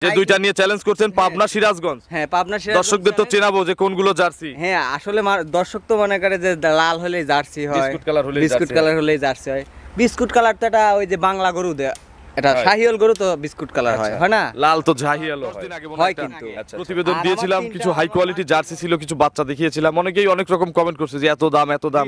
যে দুইটা নিয়ে চ্যালেঞ্জ করছেন পাবনা সিরাজগঞ্জ। হ্যাঁ পাবনা সিরাজগঞ্জ। দর্শকদের তো চেনাবো যে কোনগুলো জার্সি। হ্যাঁ আসলে দর্শক তো মনে করে যে লাল হলেই জার্সি হয়, বিস্কুট কালার হলেই বিস্কুট কালার হলেই জার্সি হয়। বিস্কুট কালার তো এটা ওই যে বাংলা গরু এটা শাহিওয়াল গরু তো বিস্কুট কালার হয়, হয় না? লাল তো জাহিয়াল হয় কিন্তু। প্রতিবেদন দিয়েছিলাম, কিছু হাই কোয়ালিটি জার্সি ছিল, কিছু বাচ্চা দেখিয়েছিলাম। অনেকেই অনেক রকম কমেন্ট করছে যে এত দাম এত দাম।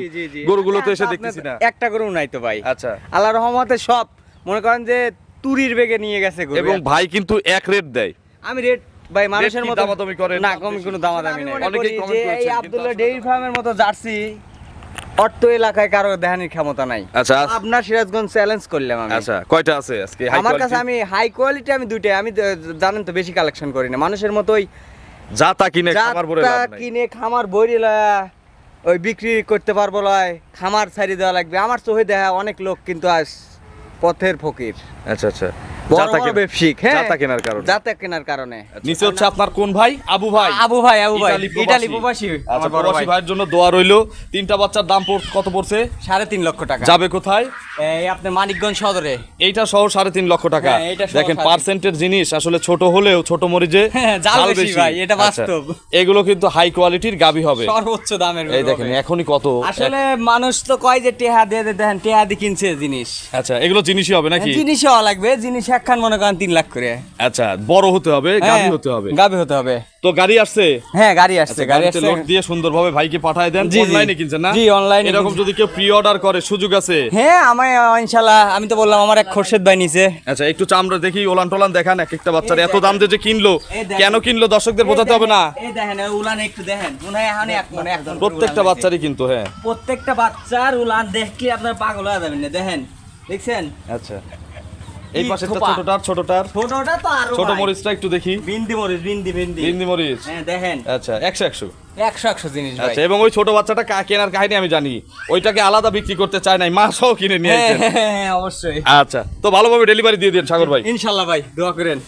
গরুগুলো তো এসে দেখতেছি না, একটা গরু নাই তো ভাই। আচ্ছা আল্লাহর রহমতে সব মনে করেন যে তুরির বেগে নিয়ে গেছে গরু। এবং ভাই কিন্তু এক রেট দেয়। আমি রেট ভাই মানুষের মতো দামাদামি করেন না, কম কোনো দামাদামি নাই। অনেকেই কমেন্ট করেছেন এই আব্দুল্লাহ ডেইরি ফার্মের মতো জার্সি অর্থ এলাকায় কারো দেখানোর ক্ষমতা নাই। আচ্ছা আপনার সিরাজগঞ্জ চ্যালেঞ্জ করলাম আমি। আচ্ছা কয়টা আছে আজকে হাই আমার কোয়ালিটি? কাছে আমি হাই কোয়ালিটি আমি দুইটাই, আমি জানেন তো বেশি কালেকশন করি না। মানুষের মতোই যা তা কিনে খামার ভরে লাভ নাই। কিনে খামার বইরিলা ওই বিক্রি করতে পারবো লয়, খামার ছাড়ি দেওয়া লাগবে। আমার চোখে দেখা অনেক লোক কিন্তু আজ পথের ফকির। আচ্ছা আচ্ছা বড় বড় ব্যবসায়িক, হ্যাঁ জাতা কেনার কারণে। জাতা কেনার কারণে। নিচে হচ্ছে আপনার কোন ভাই? আবু ভাই। আবু ভাই ইতালি প্রবাসী। আচ্ছা প্রবাসী ভাইয়ের জন্য দোয়া রইলো। তিনটা বাচ্চার দাম কত পড়ছে? 3.5 লক্ষ টাকা। যাবে কোথায়? এই আপনি মানিকগঞ্জ সদরে। এইটা সহ 3.5 লক্ষ টাকা। দেখেন পার্সেন্টের জিনিস আসলে ছোট হলেও ছোট মরিচে জাল বেশি ভাই, এটা বাস্তব। এগুলো কিন্তু হাই কোয়ালিটির গাবি হবে, সর্বোচ্চ দামের। এই দেখেন এখনই কত। আসলে মানুষ তো কয় যে টেহা দিয়ে দেখেন, টেহা দিয়ে কিনছে জিনিস। আচ্ছা এগুলো জিনিসই হবে নাকি? জিনিসই হওয়া লাগবে, জিনিস একখান মনে করেন 3 লাখ করে। আচ্ছা বড় হতে হবে, গাবি হতে হবে। গাবি হতে হবে। তো গাড়ি আসছে? হ্যাঁ গাড়ি আসছে, গাড়ি আসছে। লোক দিয়ে সুন্দরভাবে ভাইকে পাঠায় দেন। অনলাইনে কিনছেন না? জি অনলাইনে। এরকম যদি কেউ প্রি অর্ডার করে সুযোগ আছে? হ্যাঁ আমি ইনশাআল্লাহ, আমি তো বললাম আমার এক খোরশেদ ভাই নিছে। আচ্ছা একটু চামড়া দেখি, ওলান টোলান দেখান। এক একটা বাচ্চার এত দাম দিয়ে যে কিনলো, কেন কিনলো দর্শকদের বোঝাতে হবে না? এই দেখেন উলান একটু দেখেন, মনে হয় এখন এক মনে একদম প্রত্যেকটা বাচ্চারই কিন্তু। হ্যাঁ প্রত্যেকটা বাচ্চার উলান দেখলে আপনার পাগল হয়ে যাবেন না। দেখেন দেখছেন? আচ্ছা এই পাশেরটা ছোটটার ছোটটা তো আরো ছোট মরিচটা একটু দেখি। বিন্দি মরিচ, বিন্দি মরিচ। হ্যাঁ দেখেন। আচ্ছা 100 100 জিনিস ভাই। আচ্ছা এবং ওই ছোট বাচ্চাটা কেনার কাহিনী আমি জানি, ওইটাকে আলাদা বিক্রি করতে চায় নাই, মা সহ কিনে নিয়ে আসেন। হ্যাঁ অবশ্যই। আচ্ছা তো ভালোভাবে ডেলিভারি দিয়ে দিন সাগর ভাই, ইনশাআল্লাহ ভাই, দোয়া করেন।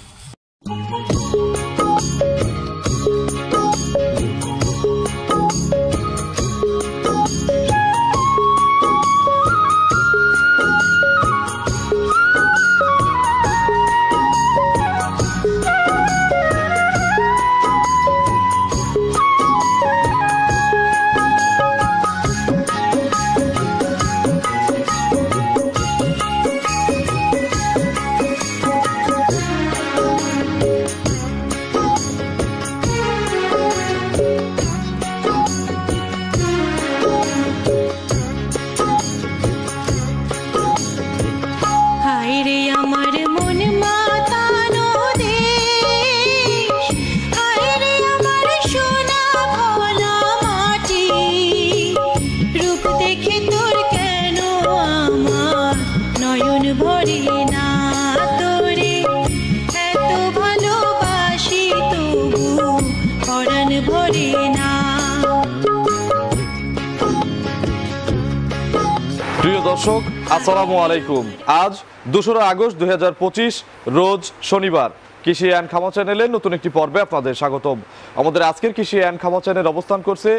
প্রিয় দর্শক আসসালামু আলাইকুম। আজ 2 আগস্ট 2025 রোজ শনিবার। কৃষি অ্যান্ড খামা চ্যানেলের নতুন একটি পর্বে আপনাদের স্বাগতম। আমাদের আজকের কৃষি অ্যান্ড খামা চ্যানেল অবস্থান করছে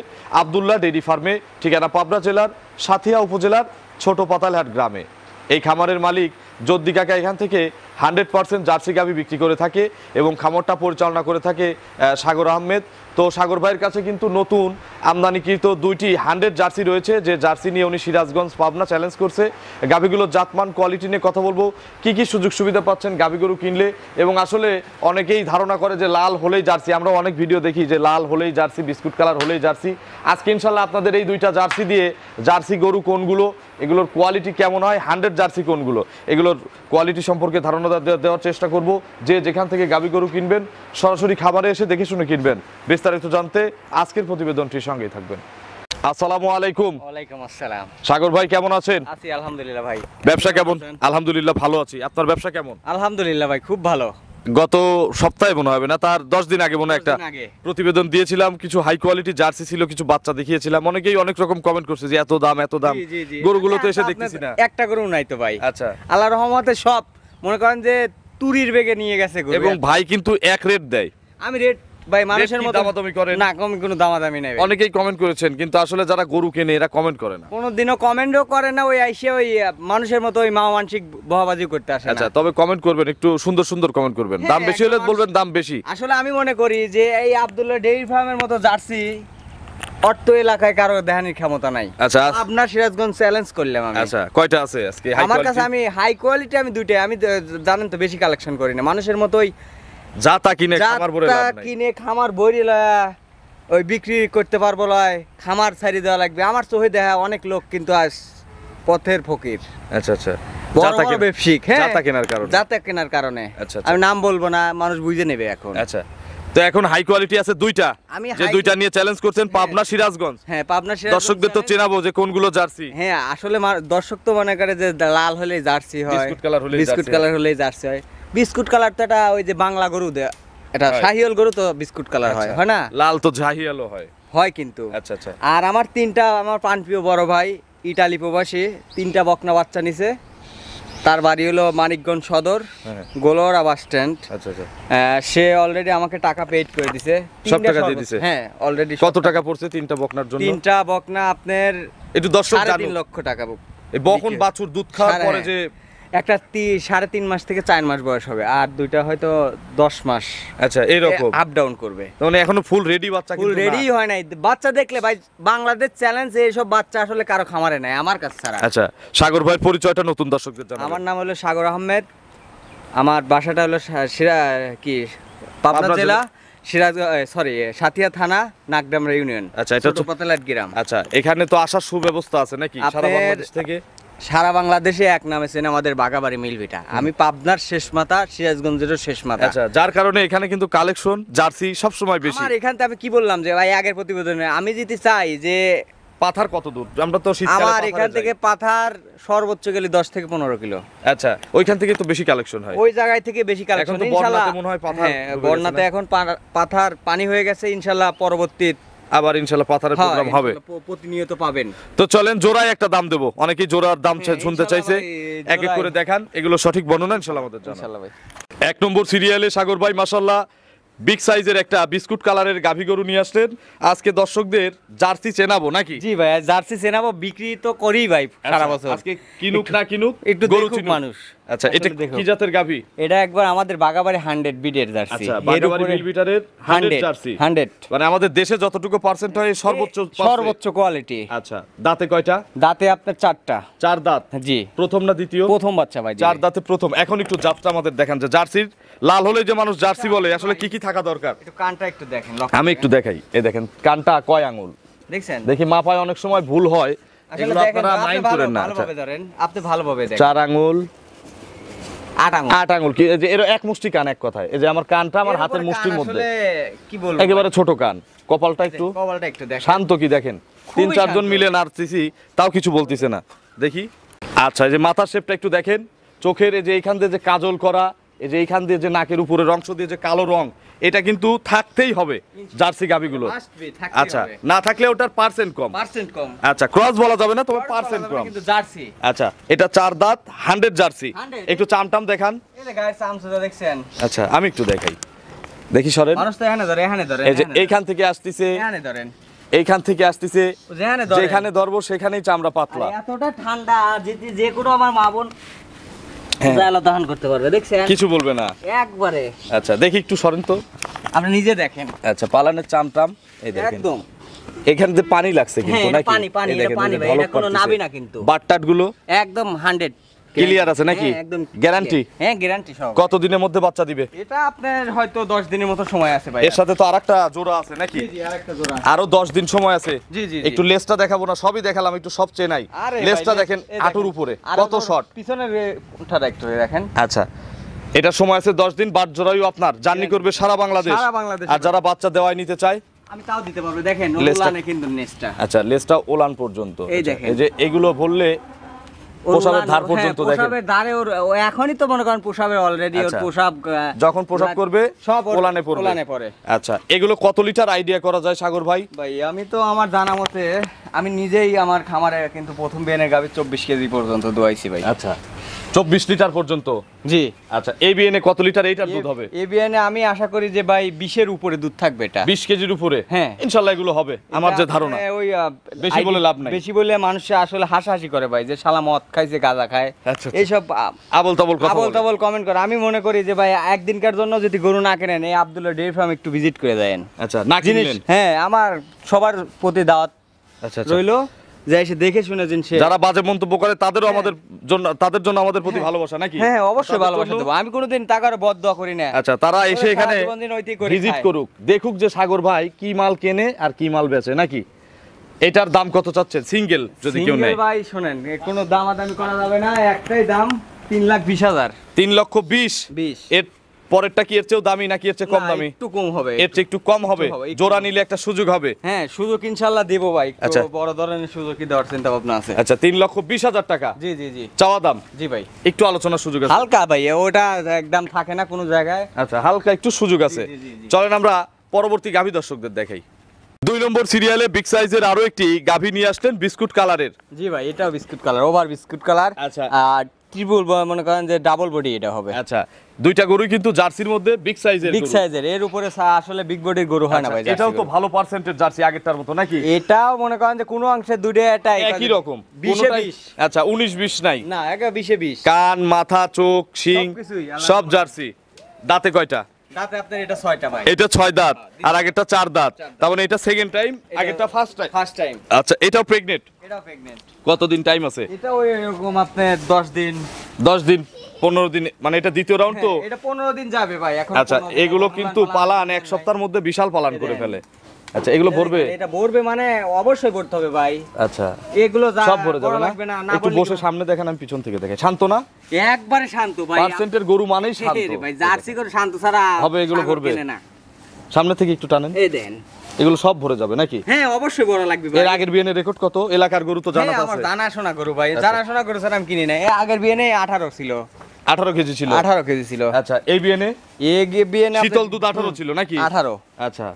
আব্দুল্লাহ ডেইরি ফার্মে, ঠিকানা পাবনা জেলার সাথিয়া উপজেলার ছোট পাতালহাট গ্রামে। এই খামারের মালিক জদ্দি কাকা এখান থেকে 100% জার্সি গাভী বিক্রি করে থাকে এবং খামারটা পরিচালনা করে থাকে সাগর আহমেদ। তো সাগর ভাইয়ের কাছে কিন্তু নতুন আমদানিকৃত 2টি 100 জার্সি রয়েছে, যে জার্সি নিয়ে উনি সিরাজগঞ্জ পাবনা চ্যালেঞ্জ করছে। গাভীগুলোর জাতমান কোয়ালিটি নিয়ে কথা বলবো, কি কি সুযোগ সুবিধা পাচ্ছেন গাভী গরু কিনলে। এবং আসলে অনেকেই ধারণা করে যে লাল হলেই জার্সি, আমরা অনেক ভিডিও দেখি যে লাল হলেই জার্সি, বিস্কুট কালার হলেই জার্সি। আজকে ইনশাল্লাহ আপনাদের এই 2টা জার্সি দিয়ে জার্সি গরু কোনগুলো, এগুলোর কোয়ালিটি কেমন হয়, 100 জার্সি কোনগুলো, এগুলোর কোয়ালিটি সম্পর্কে ধারণা দেওয়ার চেষ্টা করব। যে যেখান থেকে গাভী গরু কিনবেন সরাসরি খামারে এসে দেখে শুনে কিনবেন। বিস্তারিত জানতে আজকের প্রতিবেদনটির সঙ্গেই থাকবেন। আসসালামু আলাইকুম। ওয়ালাইকুম আসসালাম। সাগর ভাই কেমন আছেন? আছি আলহামদুলিল্লাহ ভাই। ব্যবসা কেমন? আলহামদুলিল্লাহ ভালো আছি। আপনার ব্যবসা কেমন? আলহামদুলিল্লাহ ভাই খুব ভালো। গত সপ্তাহে মনে হবে না, তার 10 দিন আগে মনে একটা প্রতিবেদন দিয়েছিলাম, কিছু হাই কোয়ালিটি জার্সি ছিল, কিছু বাচ্চা দেখিয়েছিলাম। অনেকেই অনেক রকম কমেন্ট করছে যে এত দাম এত দাম। গরুগুলো তো এসে দেখতেছি না, একটা গরু নাই তো ভাই। আচ্ছা আল্লাহর রহমতে সব মনে করেন যে তুরির বেগে নিয়ে গেছে গরু। এবং ভাই কিন্তু এক রেট দেয়। আমি রেট ভাই মানুষের রেট কি মতো দামাদামি করেন? না, কম কোনো দামাদামি নাই ভাই। অনেকেই কমেন্ট করেছেন, কিন্তু আসলে যারা গরু কেনে এরা কমেন্ট করে না। কোনোদিনও কমেন্টও করে না, ওই আইসে ওই মানুষের মতো ওই মানসিক বহাবাজি করতে আসে আচ্ছা, না। তবে কমেন্ট করবেন, একটু সুন্দর সুন্দর কমেন্ট করবেন। হ্যাঁ, দাম বেশি হলে একটা বলবেন দাম বেশি। আসলে আমি মনে করি যে এই আব্দুল্লাহ ডেইরি ফার্মের মতো জার্সি অর্থ এলাকায় কারো দেখানির ক্ষমতা নাই। আচ্ছা আপনার সিরাজগঞ্জ চ্যালেঞ্জ করলাম আমি। আচ্ছা, কয়টা আছে আজকে হাই আমার কাছে কোয়ালিটি? আমি হাই কোয়ালিটি আমি দুইটাই, আমি জানেন তো বেশি কালেকশন করি না। মানুষের মতোই যা তা কিনে খামার ভরে লাভ নাই। কিনে খামার বইরি ওই বিক্রি করতে পারবো লয়, খামার ছাড়ি দেওয়া লাগবে। আমার চোখে দেখা অনেক লোক কিন্তু আজ পথের ফকির, আচ্ছা আচ্ছা, বড় যা তা বড় কেনা- ব্যবসায়িক। হ্যাঁ, যা তা কেনার কারণে। যাতে কেনার কারণে। আচ্ছা, আচ্ছা। আমি নাম বলবো না, মানুষ বুঝে নেবে এখন। আচ্ছা, তো এখন হাই কোয়ালিটি আছে দুইটা, আমি যে high- দুইটা নিয়ে চ্যালেঞ্জ করছেন পাবনা সিরাজগঞ্জ। হ্যাঁ, পাবনা সিরাজগঞ্জ দর্শকদের তো চেনাবো যে কোনগুলো জার্সি। হ্যাঁ, আসলে দর্শক তো মনে করে যে লাল হলেই জার্সি হয়, বিস্কুট কালার হলেই বিস্কুট জার্সি কালার হলেই জার্সি হয়। বিস্কুট কালার তো এটা ওই যে বাংলা গরু এটা হয়। শাহিওয়াল গরু তো বিস্কুট কালার হয়, আচ্ছা। হয় না? লাল তো জাহিয়ালো হয়। হয় কিন্তু। আচ্ছা আচ্ছা, আর আমার আমার প্রাণপ্রিয় বড় ভাই ইটালি প্রবাসী, 3টা বকনা বাচ্চা নিছে। তার বাড়ি হলো মানিকগঞ্জ সদর, হ্যাঁ। গোলওয়ারা বাস স্ট্যান্ড। আচ্ছা আচ্ছা। সে অলরেডি আমাকে টাকা পেইড করে দিছে। সব 3টা টাকা দিয়ে সর্বোচ্চ- দিছে? হ্যাঁ, অলরেডি। কত টাকা পড়ছে তিনটা বকনার জন্য? 3টা বকনা আপনার একটু দর্শক 3.5 জানুক। লক্ষ টাকা। এই বকন বিক্রি। বাছুর দুধ খাওয়ার সাড়ে- পরে যে একটা 3.5 মাস থেকে 4 মাস বয়স হবে, আর দুইটা হয়তো 10 মাস আচ্ছা এইরকম, আপ ডাউন করবে। মানে এখনো ফুল রেডি বাচ্চা ফুল কিন্তু রেডি না। হয় নাই। বাচ্চা দেখলে ভাই, বাংলাদেশ চ্যালেঞ্জ এইসব বাচ্চা আসলে কারো খামারে নাই, আমার কাছে ছাড়া। আচ্ছা, সাগর ভাইয়ের পরিচয়টা নতুন দর্শকদের জানাবেন। আমার নাম হলো সাগর আহমেদ, আমার বাসাটা হলো পাবনা পাবনা জেলা, সাথিয়া থানা, নাগডামরা ইউনিয়ন। আচ্ছা, এটা তো- পাতালাট গ্রাম। আচ্ছা, এখানে তো আসার সুব্যবস্থা আছে নাকি সারা আপনার- বাংলাদেশ থেকে? সারা বাংলাদেশে এক নামে চেনে আমাদের বাগাবাড়ি মিলভিটা। আমি পাবনার শেষ মাথা, সিরাজগঞ্জেরও শেষ মাথা। আচ্ছা, যার কারণে এখানে কিন্তু কালেকশন জার্সি সব সময় বেশি। আমার এখান থেকে আমি কি বললাম যে ভাই আগের প্রতিবেদনে আমি যদি চাই যে পাথার কত দূর? আমরা তো শীতকালে আমার পাথারে এখান যাই। থেকে পাথার সর্বোচ্চ গেলে 10 থেকে 15 কিলো। আচ্ছা, ওইখান থেকে তো বেশি কালেকশন হয়। ওই জায়গায় থেকে বেশি কালেকশন এখন তো বন্যাতে মনে হয় পাথার হ্যাঁ, ডুবে বন্যাতে গেছে না? এখন পাথার পানি হয়ে গেছে। ইনশাল্লাহ পরবর্তী আবার ইনশাল্লাহ পাথারের প্রোগ্রাম হবে। প্রতিনিয়ত পাবেন। তো চলেন জোড়ায় একটা দাম দেবো, অনেকেই জোড়ার দাম হ্যাঁ, শুনতে ইনশাল্লাহ চাইছে। ভাই, এক এক করে দেখান, এগুলো সঠিক বর্ণনা ইনশাল্লাহ আমাদের জানান। ইনশাল্লাহ ভাই। 1 নম্বর সিরিয়ালে সাগর ভাই মাশাআল্লাহ বিগ সাইজের একটা বিস্কুট কালারের গাভী গরু নিয়ে আসলেন। আজকে দর্শকদের জার্সি চেনাবো নাকি? জি ভাই, জার্সি চেনাবো, বিক্রি তো করি ভাই সারা বছর। আজকে কিনুক না কিনুক একটু গরু দেখুক চিনুক মানুষ। আচ্ছা, এটা আসলে দেখুক। কি জাতের গাভী? এটা একবার আমাদের বাগাবাড়ি 100 বিডের জার্সি। আচ্ছা, বাগাবাড়ি মিলবিটারের 100 জার্সি। 100 মানে আমাদের দেশে যতটুকু পার্সেন্ট হয় সর্বোচ্চ পাচ্ছে। সর্বোচ্চ কোয়ালিটি। আচ্ছা, দাঁতে কয়টা? দাঁতে আপনার 4টা। 4 দাঁত। জি, প্রথম না দ্বিতীয়? প্রথম বাচ্চা ভাই। 4 দাঁতে প্রথম। এখন একটু জাতটা আমাদের দেখান, যে জার্সির লাল হলে যে মানুষ জার্সি বলে, আসলে কি কি থাকা দরকার? একটু কানটা একটু দেখেন। আমি একটু দেখাই। এই দেখেন কানটা কয় আঙ্গুল, দেখছেন? দেখি মাপায় অনেক সময় ভুল হয়, আসলে এগুলো দেখেন, আপনারা আপনি মাইন্ড করেন না। আচ্ছা, ভালোভাবে ধরেন, আপনি ভালোভাবে দেখেন। 4 আঙ্গুল, 8 আঙুল। 8 আঙ্গুল কি? এই যে এর এক মুষ্টি কান, এক কথায় এই যে আমার কানটা আমার হাতের মুষ্টির মধ্যে, কি বলবো, একেবারে ছোট কান। কপালটা একটু কপালটা একটু দেখেন। শান্ত, কি দেখেন, খুবই 3-4 জন শান্ত। মিলে নাড়তেছি তাও কিছু বলতিছে না। দেখি, আচ্ছা, এই যে মাথার শেপটা একটু দেখেন, চোখের এই যে এইখান দিয়ে যে কাজল করা, এই যে এইখান দিয়ে যে নাকের উপরের অংশ দিয়ে যে কালো রং, এটা কিন্তু থাকতেই হবে জার্সি গাভিগুলো। Must be, থাকতেই আচ্ছা, হবে। না থাকলে ওটার পার্সেন্ট কম। পার্সেন্ট কম। আচ্ছা, ক্রস বলা যাবে না, তবে পার্সেন্ট কম। কিন্তু জার্সি। আচ্ছা, এটা 4 দাঁত 100 জার্সি। 100 একটু চামটাম দেখান। এই যে গায়ের চামচুটা দেখছেন? আচ্ছা, আমি একটু দেখাই, দেখি সরেন। মানুষ তো এখানে ধরে, এখানে ধরে, এই যে এইখান থেকে আসতেছে, এখানে ধরেন, এইখান থেকে আসতেছে, যেখানে ধরে। যেখানে ধরবো সেখানেই চামড়া পাতলা। এতটা ঠান্ডা যে কোনো আমার মা বোন হ্যাঁ। জায়লা দহন করতে পারবে, দেখছেন? কিছু বলবে না। একবারে আচ্ছা, দেখি একটু সরেন তো। আপনি নিজে দেখেন। আচ্ছা, পালানের চামটাম এই দেখেন, একদম এখান থেকে পানি লাগছে কিন্তু হ্যাঁ, এটা নাকি? পানি, পানি, এই এটা দেখেন, পানি এই যে ভাই, ঝলক এটা কোনো পড়তেছে। নাবি না কিন্তু। বাটটাট গুলো একদম 100 ক্লিয়ার আছে নাকি? হ্যাঁ, একদম গ্যারান্টি? হ্যাঁ, গ্যারান্টি সব। কত দিনের মধ্যে বাচ্চা দিবে? এটা আপনার হয়তো 10 দিনের মতো সময় আছে ভাই। এর সাথে তো আরেকটা জোড়া আছে নাকি? জি জি, আরেকটা জোড়া। আরো 10 দিন সময় আছে। জি, জি, জি। একটু লেজটা দেখাবো না, সবই দেখালাম, একটু সব চেনাই। আরে ভাই, লেজটা দেখেন এই আটুর উপরে, আরো কত তোর শর্ট। পিছনের উঠাটা একটু দেখেন। আচ্ছা, এটা সময় আছে 10 দিন। বাট জোড়াইও আপনার জার্নি করবে সারা বাংলাদেশ। সারা বাংলাদেশ। আর যারা বাচ্চা দেওয়াই নিতে চায়, আমি তাও দিতে পারবো, দেখেন লেজটা- ওলানে কিন্তু নেসটা। আচ্ছা, লেজটা ওলান পর্যন্ত। এই আচ্ছা, দেখেন। এই যে এগুলো বললে পোশাবের ধার পর্যন্ত দেখেন। পোশাবের ধারে ও এখনই তো মনে করেন পোশাবের অলরেডি ওর আচ্ছা। পোশাব যখন প্রসাব করবে সব ওলানে পড়বে। ওলানে পড়ে। আচ্ছা, এগুলো কত লিটার আইডিয়া করা যায় সাগর ভাই? ভাই আমি তো আমার জানা মতে আমি নিজেই আমার খামারে কিন্তু প্রথম বিয়ানের গাভী 24 কেজি পর্যন্ত দোয়াইছি ভাই। আচ্ছা, 24 লিটার পর্যন্ত। জি। আচ্ছা এবিএনে কত লিটার এইটার দুধ হবে? এবিএনে আমি আশা করি যে ভাই 20-এর উপরে দুধ থাকবে এটা। 20 কেজির উপরে? হ্যাঁ ইনশাআল্লাহ এগুলো হবে আমার যে ধারণা। ওই বেশি বলে লাভ নাই। বেশি বলে মানুষ আসলে হাসাহাসি করে ভাই, যে শালা মদ খাইছে গাঁজা খায়, আচ্ছা, এইসব আবল তাবল কথা আবল তাবল কমেন্ট করে। আমি মনে করি যে ভাই একদিনকার জন্য যদি গরু না কেনেন, এই আব্দুল্লাহ ডেইরি ফার্ম একটু ভিজিট করে দেন। আচ্ছা না জিনিস কিনলেন? হ্যাঁ, আমার সবার প্রতি দাওয়াত আচ্ছা রইলো যে এসে দেখে শুনে জিনিস। যারা বাজে মন্তব্য করে তাদেরও আমাদের জন্য, তাদের জন্য আমাদের প্রতি ভালোবাসা নাকি? হ্যাঁ অবশ্যই ভালোবাসা দেবো, আমি কোনোদিন টাকার বদদোয়া করি না। আচ্ছা তারা এসে এখানে সারা জীবন দিন ওইটাই করে ভিজিট খায়। করুক, দেখুক যে সাগর ভাই কি মাল কেনে আর কি মাল বেচে নাকি। এটার দাম কত চাচ্ছেন সিঙ্গেল যদি কেউ নেয়? সিঙ্গেল ভাই শোনেন, কোনো দামাদামি করা যাবে না, একটাই দাম 3,20,000। 3,20,000। এর পরেরটা কি এর চেয়েও দামি নাকি এর চেয়ে কম না, দামি? একটু কম হবে। এর চেয়ে একটু কম হবে, একটু হবে। জোড়া নিলে একটা সুযোগ হবে। হ্যাঁ সুযোগ ইনশাআল্লাহ দেব ভাই, আচ্ছা। একটু বড় ধরনের সুযোগই দেওয়ার চিন্তা ভাবনা আছে। আচ্ছা 3,20,000 টাকা জি জি জি চাওয়া দাম। জি ভাই, একটু আলোচনার সুযোগ আছে? হালকা ভাই, ওটা একদম থাকে না কোনো জায়গায়। আচ্ছা হালকা একটু সুযোগ আছে। জি, জি, জি। চলেন আমরা পরবর্তী গাভী দর্শকদের দেখাই। 2 নম্বর সিরিয়ালে বিগ সাইজের আরো একটি গাভী নিয়ে আসলেন বিস্কুট কালারের। জি ভাই, এটাও biscuit colour, over biscuit colour. আচ্ছা। আর ট্রিপল মনে করেন যে ডাবল বডি এটা হবে। আচ্ছা দুইটা গরুই কিন্তু জার্সির মধ্যে বিগ সাইজের বিগ সাইজের, এর উপরে আসলে বিগ বডির গরু হয় না ভাই। এটাও জার্সি তো গরু। ভালো পার্সেন্টেজ জার্সি আগেরটার মতো নাকি? এটাও মনে করেন যে কোনো অংশে দুটো একই রকম 20-20। আচ্ছা 19-20 নাই? না, একা 20-20। কান মাথা চোখ শিং সবকিছুই আলাদা সব আলাদা। জার্সি। দাঁতে কয়টা? দাঁতে আপনার এটা 6টা ভাই। এটা 6 দাঁত আর আগেরটা 4 দাঁত, তার মানে এটা সেকেন্ড টাইম, আগেরটা ফার্স্ট টাইম। First time. আচ্ছা এটাও প্রেগনেন্ট? এটাও প্রেগন্যান্ট। কতদিন টাইম আছে? এটা ওই এরকম আপনার 10 দিন 10 দিন 15 দিন, মানে এটা দ্বিতীয় রাউন্ড তো। হ্যাঁ, এটা 15 দিন যাবে ভাই এখন। আচ্ছা 15 দিন এগুলো পালান কিন্তু পালান এক সপ্তাহের মধ্যে বিশাল পালান করে ফেলে। আচ্ছা এগুলো ভরবে? এটা ভরবে মানে অবশ্যই ভরতে হবে ভাই। আচ্ছা এগুলো সব ভরে যাবে করা না? লাগবে না, না একটু বললে বসে কি- সামনে দেখেন, আমি পিছন থেকে দেখে। শান্ত না? একবারে শান্ত ভাই। পার্সেন্টের গরু মানেই শান্ত রে ভাই, জার্সি করে শান্ত ছাড়া হবে, এগুলো সাগর ভরবে? কেনে না। সামনে থেকে একটু টানেন, এই দেন। এগুলো সব ভরে যাবে নাকি? হ্যাঁ অবশ্যই ভরা লাগবে ভাই। এর আগের বিয়ানের রেকর্ড কত? এলাকার গরু তো জানা হ্যাঁ, আমার আছে। জানাশোনা গরু ভাই, জানাশোনা গরু স্যার আমি কিনি না। এর আগের বিয়ে নেই 18 ছিল। 18 কেজি ছিল? 18 কেজি ছিল। আচ্ছা এই বিয়ানে বিয়ে নেই শীতল দুধ 18 ছিল নাকি? 18। আচ্ছা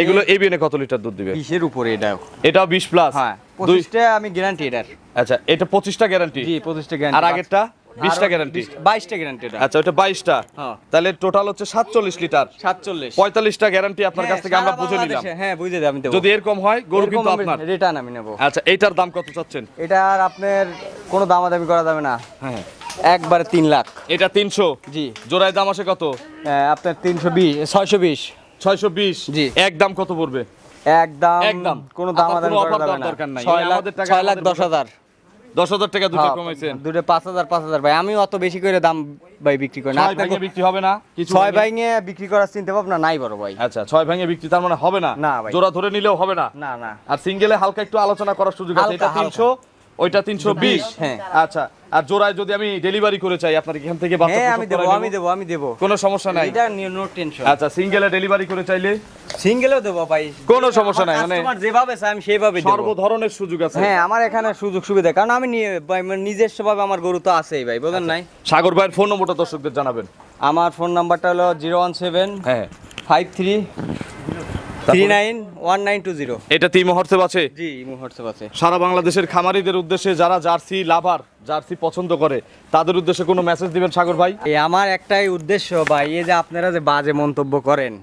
এগুলো এই বিয়ানে কত লিটার দুধ দিবে? 20-এর উপরে এটাও। এটাও 20 প্লাস? হ্যাঁ 25টা আমি গ্যারান্টি এটার। আচ্ছা এটা 25টা গ্যারান্টি? জি 25টা গ্যারান্টি। আর আগেরটা 20টা গ্যারান্টি? 22টা গ্যারান্টি এটা। আচ্ছা ওটা 22টা। হ্যাঁ। তাহলে টোটাল হচ্ছে 47 লিটার। 47। 45টা গ্যারান্টি আপনার কাছ থেকে আমরা বুঝে নিলাম। হ্যাঁ বুঝে দেব, আমি দেব। যদি এরকম হয় গরু কিন্তু আপনার। রিটার্ন আমি নেব। আচ্ছা এইটার দাম কত চাচ্ছেন? এটার আপনার কোনো দামাদামি করা যাবে না, হ্যাঁ একবারে 3 লাখ। এটা 300? জি। জোড়ায় দাম আসে কত? আপনার 320 620। 620? জি। একদম কত পড়বে? একদম একদম কোনো আপনার দামাদামি কোনো করা offer যাবে দেওয়ার না। দরকার নাই। 6 লাখ আমাদের টাকা 6 লাখ আমাদের 10,000। 10,000 টাকা দুটো কমাইছেন? দুটো 5,000 ভাই, আমি অত বেশি করে দাম ভাই বিক্রি করি না। 6 ভেঙে বিক্রি হবে না কিছু? 6 ভাঙে বিক্রি করার চিন্তা ভাবনা নাই বড় ভাই। আচ্ছা 6 ভেঙে বিক্রি তার মানে হবে না? না ভাই। জোড়া ধরে নিলেও হবে না? না না। আর সিঙ্গেলে হালকা একটু আলোচনা করার সুযোগ আছে। হালকা, এটা 300 ওইটা 320? হ্যাঁ। আচ্ছা আর জোড়ায় যদি আমি ডেলিভারি করে চাই আপনার এখান থেকে বাচ্চা হ্যাঁ প্রসব আমি দেব, করাই আমি নেব? দেব, আমি দেব। কোনো সমস্যা নাই? এটা নো টেনশন। আচ্ছা সিঙ্গেলে ডেলিভারি করে চাইলে? সিঙ্গেলও দেব ভাই, কোনো সমস্যা নাই, মানে কাস্টমার যেভাবে চায় আমি সেভাবে দেব। সর্ব ধরনের সুযোগ আছে? হ্যাঁ আমার এখানে সুযোগ সুবিধা, কারণ আমি ভাই নিজস্বভাবে আমার গরু তো আছেই ভাই, বুঝেন নাই? সাগর ভাইয়ের ফোন নম্বরটা দর্শকদের জানাবেন। আমার ফোন নাম্বারটা হলো 017 হ্যাঁ 53 391920। এটা তিমো হোয়াটসঅ্যাপ আছে? জি হোয়াটসঅ্যাপ আছে। সারা বাংলাদেশের খামারিদের উদ্দেশ্যে যারা জার্সি লাভার, জার্সি পছন্দ করে, তাদের উদ্দেশ্যে কোনো মেসেজ দিবেন সাগর ভাই? এই আমার একটাই উদ্দেশ্য ভাই, এই যে আপনারা যে বাজে মন্তব্য করেন,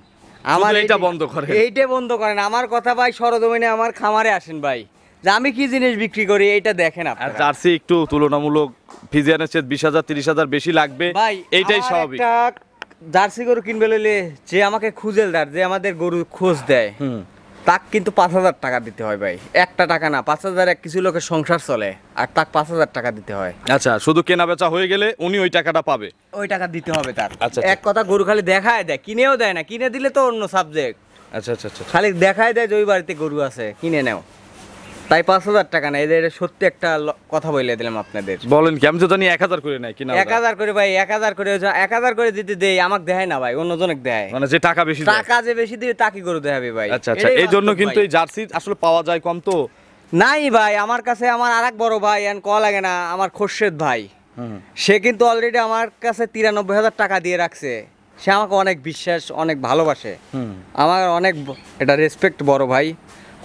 আমার এইটা বন্ধ করেন। এইটা বন্ধ করেন। আমার কথা ভাই সরজমিনে আমার খামারে আসেন ভাই, যে আমি কি জিনিস বিক্রি করি এইটা দেখেন আর আপনারা। জার্সি একটু তুলনামূলক ফিজিয়ানের চেয়ে 20,000 30,000 বেশি লাগবে, ভাই এইটাই আমার স্বাভাবিক। একটা জার্সি গরু কিনবে লইলে যে আমাকে খুঁজেলদার, যে আমাদের গরু খোঁজ দেয়, তাক কিন্তু 5,000 টাকা দিতে হয় ভাই। একটা টাকা না, 5,000 কিছু লোকের সংসার চলে, আর তাক 5,000 টাকা দিতে হয়। আচ্ছা শুধু কেনা বেচা হয়ে গেলে উনি ওই টাকাটা পাবে? ওই টাকা দিতে হবে তার। আচ্ছা, এক কথা গরু খালি দেখায় দেয়, কিনেও দেয় না। কিনে দিলে তো অন্য সাবজেক্ট, আচ্ছা আচ্ছা আচ্ছা খালি দেখায় দেয় যে ওই বাড়িতে গরু আছে, কিনে নাও। তাই 5,000 টাকা না, এদের সত্যি একটা কথা বলে দিলাম আপনাদের। বলেন কি? আমি তো জানি 1,000 করে নেয় কিনা? 1,000 করে ভাই, 1,000 করে 1,000 করে দিতে দেই, আমাকে দেয় না ভাই, অন্যজনকে দেয়। মানে যে টাকা বেশি দেয়। টাকা যে বেশি দিয়ে তাকে গরু দেখাবে ভাই। আচ্ছা আচ্ছা এটাই এই জন্য বাস্তব কিন্তু ভাই। এই জার্সি আসলে পাওয়া যায় কম তো। নাই ভাই, আমার কাছে আমার আরেক বড় ভাই এন কল লাগে না, আমার খোরশেদ ভাই, সে কিন্তু অলরেডি আমার কাছে 93,000 টাকা দিয়ে রাখছে। সে আমাকে অনেক বিশ্বাস, অনেক ভালোবাসে, আমার অনেক এটা রেসপেক্ট বড় ভাই।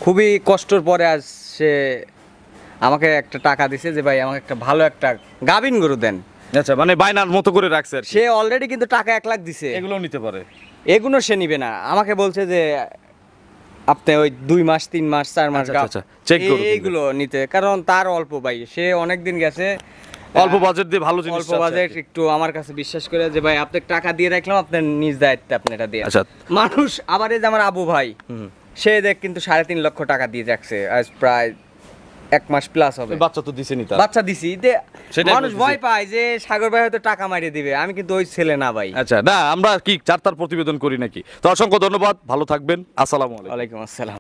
খুবই কষ্টর পরে আজ সে আমাকে একটা টাকা দিছে যে ভাই আমাকে একটা ভালো একটা গাভিন গরু দেন। আচ্ছা, মানে বায়নার মতো করে রাখছে আর কি। সে অলরেডি কিন্তু টাকা 1 লাখ দিছে। এগুলোও নিতে পারে। এগুলো সে নিবে না, আমাকে বলছে যে আপনি ওই 2 মাস 3 মাস 4 মাস আচ্ছা, আচ্ছা, check করে দিবে। এইগুলো নিতে, কারণ তার অল্প ভাই, সে অনেক দিন গেছে, অল্প বাজেট দিয়ে ভালো জিনিস অল্প চাচ্ছে আর বাজেট কি। একটু আমার কাছে বিশ্বাস করে যে ভাই আপনাকে টাকা দিয়ে রাখলাম, আপনার নিজ দায়িত্বে আপনি এটা দিয়ে। আচ্ছা। মানুষ আবার এই যে আমার আবু ভাই, সে দেখ কিন্তু 3.5 লক্ষ টাকা দিয়ে রাখছে, আজ প্রায় 1 মাস প্লাস হবে। বাচ্চা তো দিছেনি তার। বাচ্চা দিছি সেটাই মানুষ বলতেছি। ভয় পায় যে সাগর ভাই হয়তো টাকা মারিয়ে দিবে, আমি কিন্তু ওই ছেলে না ভাই। আচ্ছা, না আমরা কি চারটার প্রতিবেদন করি নাকি? তো অসংখ্য ধন্যবাদ, ভালো থাকবেন, আসসালামু আলাইকুম। ওয়ালাইকুম আসসালাম।